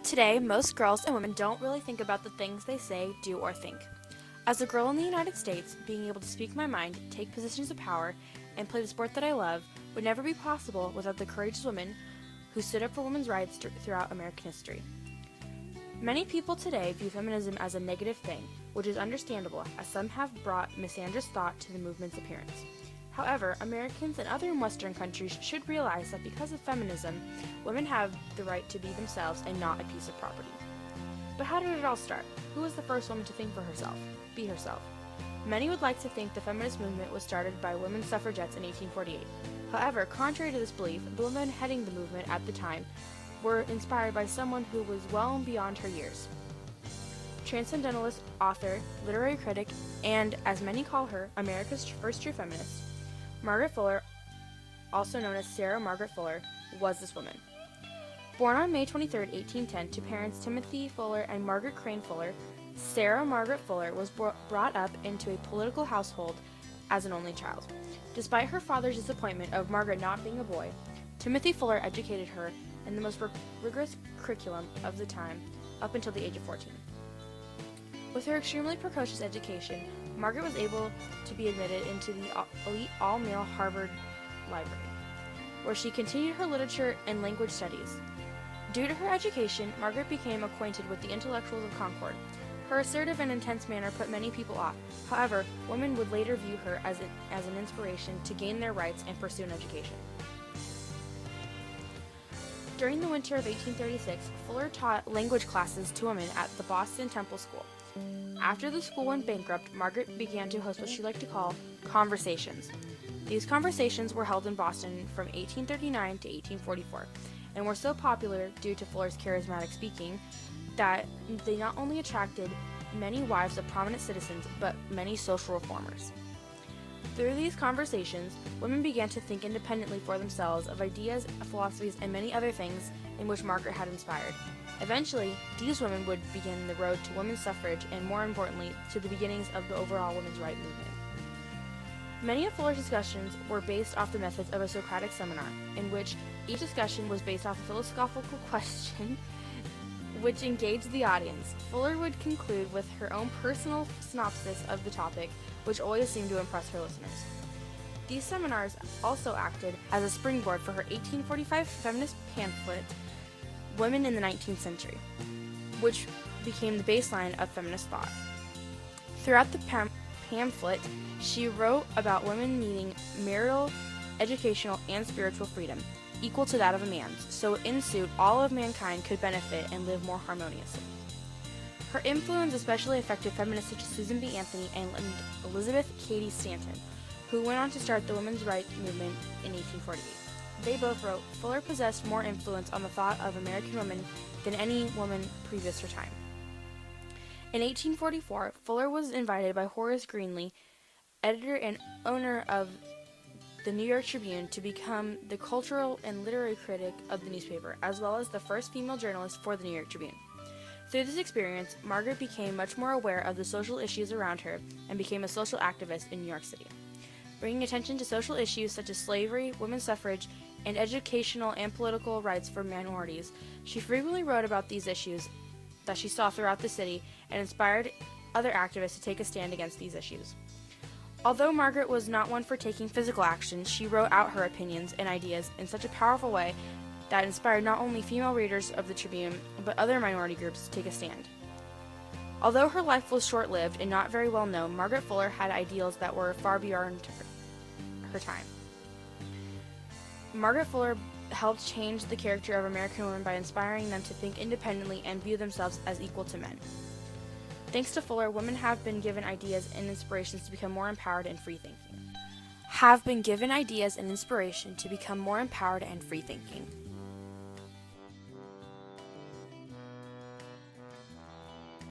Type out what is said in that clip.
Today, most girls and women don't really think about the things they say, do, or think. As a girl in the United States, being able to speak my mind, take positions of power, and play the sport that I love would never be possible without the courageous women who stood up for women's rights throughout American history. Many people today view feminism as a negative thing, which is understandable, as some have brought misandrous thought to the movement's appearance. However, Americans and other Western countries should realize that because of feminism, women have the right to be themselves and not a piece of property. But how did it all start? Who was the first woman to think for herself, be herself? Many would like to think the feminist movement was started by women suffragettes in 1848. However, contrary to this belief, the women heading the movement at the time were inspired by someone who was well beyond her years. Transcendentalist, author, literary critic, and, as many call her, America's first true feminist, Margaret Fuller, also known as Sarah Margaret Fuller, was this woman. Born on May 23, 1810, to parents Timothy Fuller and Margaret Crane Fuller, Sarah Margaret Fuller was brought up into a political household as an only child. Despite her father's disappointment of Margaret not being a boy, Timothy Fuller educated her in the most rigorous curriculum of the time up until the age of 14. With her extremely precocious education, Margaret was able to be admitted into the elite all-male Harvard Library, where she continued her literature and language studies. Due to her education, Margaret became acquainted with the intellectuals of Concord. Her assertive and intense manner put many people off. However, women would later view her as an inspiration to gain their rights and pursue an education. During the winter of 1836, Fuller taught language classes to women at the Boston Temple School. After the school went bankrupt, Margaret began to host what she liked to call conversations. These conversations were held in Boston from 1839 to 1844, and were so popular due to Fuller's charismatic speaking that they not only attracted many wives of prominent citizens, but many social reformers. Through these conversations, women began to think independently for themselves of ideas, philosophies, and many other things in which Margaret had inspired. Eventually, these women would begin the road to women's suffrage and, more importantly, to the beginnings of the overall women's rights movement. Many of Fuller's discussions were based off the methods of a Socratic seminar, in which each discussion was based off a philosophical question which engaged the audience. Fuller would conclude with her own personal synopsis of the topic, which always seemed to impress her listeners. These seminars also acted as a springboard for her 1845 feminist pamphlet, Women in the 19th Century, which became the baseline of feminist thought. Throughout the pamphlet, she wrote about women needing marital, educational, and spiritual freedom, equal to that of a man's, so in suit all of mankind could benefit and live more harmoniously. Her influence especially affected feminists such as Susan B. Anthony and Elizabeth Cady Stanton, who went on to start the women's rights movement in 1848. They both wrote, Fuller possessed more influence on the thought of American women than any woman previous her time. In 1844, Fuller was invited by Horace Greeley, editor and owner of the New York Tribune, to become the cultural and literary critic of the newspaper, as well as the first female journalist for the New York Tribune. Through this experience, Margaret became much more aware of the social issues around her and became a social activist in New York City. Bringing attention to social issues such as slavery, women's suffrage, and educational and political rights for minorities, she frequently wrote about these issues that she saw throughout the city and inspired other activists to take a stand against these issues. Although Margaret was not one for taking physical action, she wrote out her opinions and ideas in such a powerful way that inspired not only female readers of the Tribune, but other minority groups to take a stand. Although her life was short-lived and not very well known, Margaret Fuller had ideals that were far beyond her time. Margaret Fuller helped change the character of American women by inspiring them to think independently and view themselves as equal to men. Thanks to Fuller, women have been given ideas and inspirations to become more empowered and free-thinking.